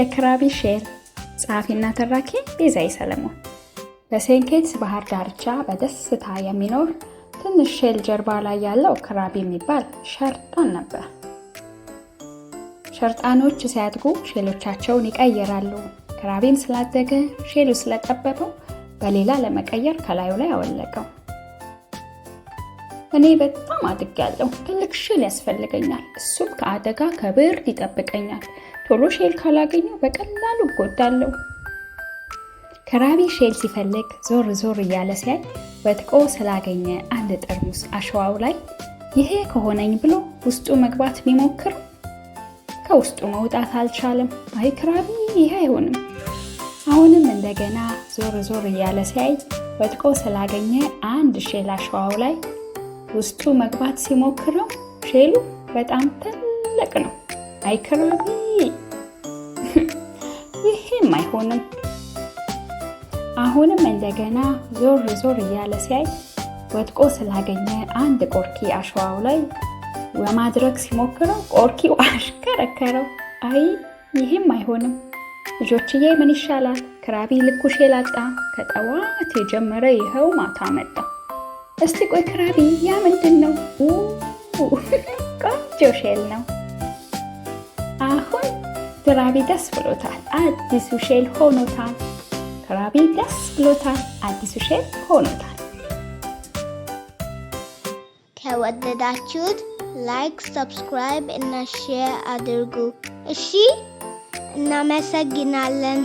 የክራቢ ሼል ጸሐፊና ተራኪ ቤዛይ ሰለሞን። በሴንት ኪትስ ባህር ዳርቻ በደስታ የሚኖር ትንሽ ሼል ጀርባ ላይ ያለው ክራቢ የሚባል ሸርጣን ነበር። ሸርጣኖች ሲያድጉ ሼሎቻቸውን ይቀይራሉ። ክራቢም ስላደገ ሼሉ ስለጠበበው በሌላ ለመቀየር ከላዩ ላይ አወለቀው። እኔ በጣም አድጌያለሁ። ትልቅ ሼል ያስፈልገኛል። እሱም ከአደጋ ከብርድ ይጠብቀኛል። ቶሎ ሼል ካላገኘው በቀላሉ እጎዳለሁ። ክራቢ ሼል ሲፈልግ ዞር ዞር እያለ ሲያይ ወድቆ ስላገኘ አንድ ጠርሙስ አሸዋው ላይ ይሄ ከሆነኝ ብሎ ውስጡ መግባት ቢሞክር ከውስጡ መውጣት አልቻለም። አይ ክራቢ ይሄ አይሆንም። አሁንም እንደገና ዞር ዞር እያለ ሲያይ ወድቆ ስላገኘ አንድ ሼል አሸዋው ላይ ውስጡ መግባት ሲሞክረው ሼሉ በጣም ትልቅ ነው። አይ ክራቢ ይሄም አይሆንም። አሁንም እንደገና ዞር ዞር እያለ ሲያይ ወድቆ ስላገኘ አንድ ቆርኪ አሸዋው ላይ ለማድረግ ሲሞክረው ቆርኪው አሽከረከረው። አይ ይሄም አይሆንም። ልጆችዬ ምን ይሻላል? ክራቢ ልኩ ሼል አጣ። ከጠዋት የጀመረ ይኸው ማታ መጣ። እስቲ ቆይ ክራቢ ያ ምንድን ነው? ቆንጆ ሼል ነው። አሁን ክራቢ ደስ ብሎታል። አዲሱ ሼል ሆኖታል። ክራቢ ደስ ብሎታል። አዲሱ ሼል ሆኖታል። ከወደዳችሁት ላይክ፣ ሰብስክራይብ እና ሼር አድርጉ። እሺ፣ እናመሰግናለን።